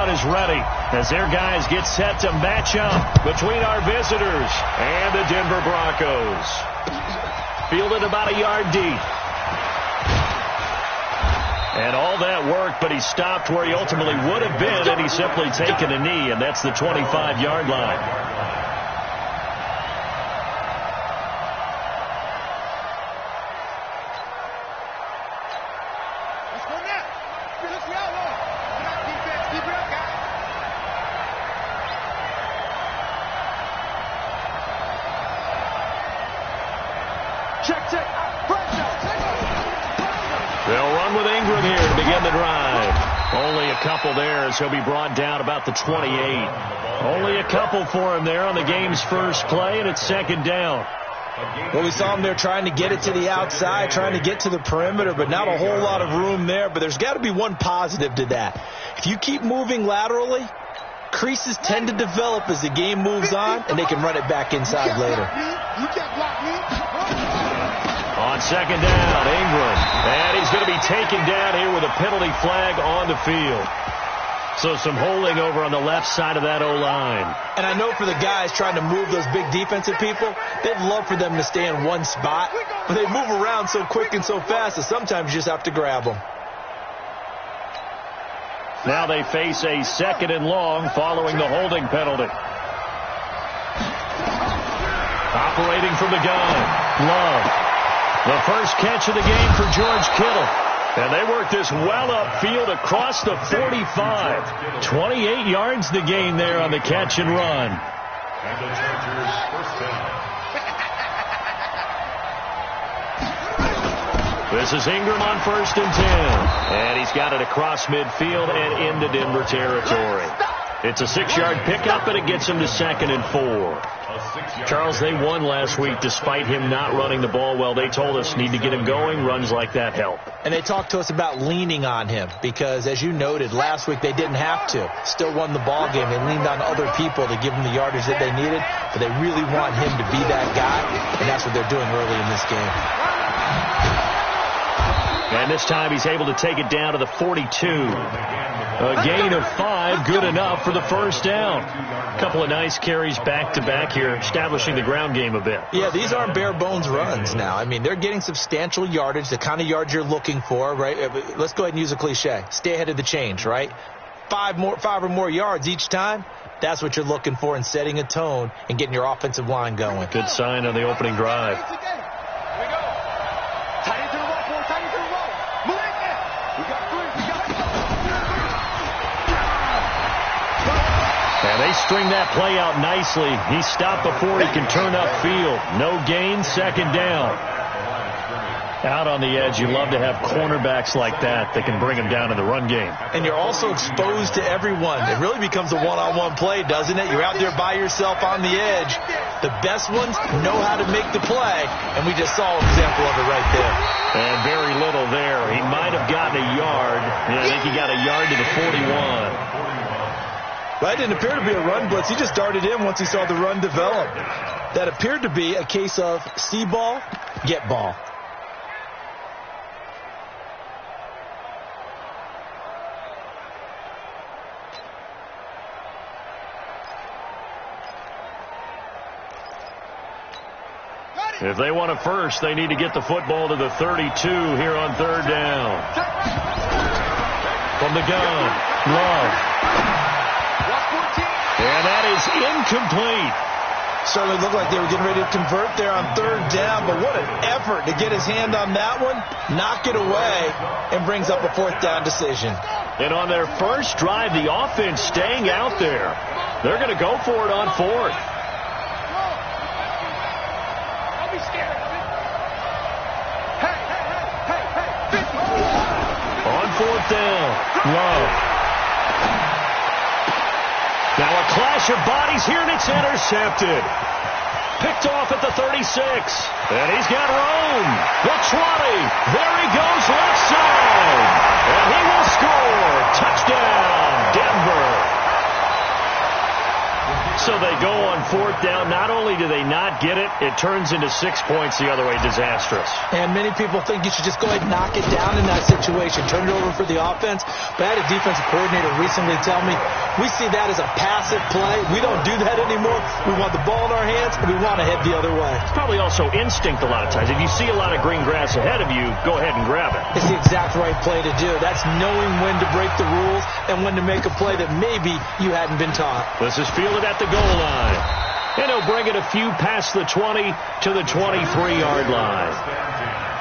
run is ready as their guys get set to match up between our visitors and the Denver Broncos. Fielded about a yard deep. And all that work, but he stopped where he ultimately would have been, and he's simply taken a knee, and that's the 25-yard line. They'll run with Ingram here to begin the drive. Only a couple there as he'll be brought down about the 28. Only a couple for him there on the game's first play, and it's second down. Well, we saw him there trying to get it to the outside, trying to get to the perimeter, but not a whole lot of room there. But there's got to be one positive to that. If you keep moving laterally, creases tend to develop as the game moves on, and they can run it back inside later. On second down, Ingram. And he's going to be taken down here with a penalty flag on the field. So some holding over on the left side of that O-line. And I know for the guys trying to move those big defensive people, they'd love for them to stay in one spot. But they move around so quick and so fast that sometimes you just have to grab them. Now they face a second and long following the holding penalty. Operating from the gun, Love. The first catch of the game for George Kittle. And they work this well upfield across the 45. 28 yards the gain there on the catch and run. And the Chargers first down. This is Ingram on 1st and 10. And he's got it across midfield and into Denver territory. It's a 6-yard pickup, and it gets him to 2nd and 4. Charles, they won last week despite him not running the ball well. They told us need to get him going. Runs like that help. And they talked to us about leaning on him because, as you noted, last week they didn't have to. Still won the ball game. They leaned on other people to give them the yardage that they needed, but they really want him to be that guy, and that's what they're doing early in this game. And this time he's able to take it down to the 42. A gain of 5, good enough for the first down. A couple of nice carries back-to-back here, establishing the ground game a bit. Yeah, these aren't bare-bones runs now. I mean, they're getting substantial yardage, the kind of yards you're looking for, right? Let's go ahead and use a cliche. Stay ahead of the change, right? 5 or more yards each time. That's what you're looking for in setting a tone and getting your offensive line going. Good sign on the opening drive. And they string that play out nicely. He stopped before he can turn upfield. No gain, second down. Out on the edge, you love to have cornerbacks like that can bring him down in the run game. And you're also exposed to everyone. It really becomes a one-on-one play, doesn't it? You're out there by yourself on the edge. The best ones know how to make the play, and we just saw an example of it right there. And very little there. He might have gotten a yard. Yeah, I think he got a yard to the 41. Well, that didn't appear to be a run blitz. He just darted in once he saw the run develop. That appeared to be a case of see ball, get ball. If they want it first, they need to get the football to the 32 here on 3rd down. From the gun, Love. And that is incomplete. Certainly looked like they were getting ready to convert there on 3rd down, but what an effort to get his hand on that one, knock it away, and brings up a 4th down decision. And on their first drive, the offense staying out there. They're going to go for it on 4th. On 4th down, Love. Now a clash of bodies here, and it's intercepted. Picked off at the 36. And he's got room. The 20. There he goes left side. And he will score. Touchdown, Denver. So they go on fourth down. Not only do they not get it, it turns into 6 points the other way. Disastrous. And many people think you should just go ahead and knock it down in that situation. Turn it over for the offense. But I had a defensive coordinator recently tell me, we see that as a passive play. We don't do that anymore. We want the ball in our hands, and we want to head the other way. It's probably also instinct a lot of times. If you see a lot of green grass ahead of you, go ahead and grab it. It's the exact right play to do. That's knowing when to break the rules and when to make a play that maybe you hadn't been taught. This is fielded at the goal line. And he'll bring it a few past the 20 to the 23-yard line.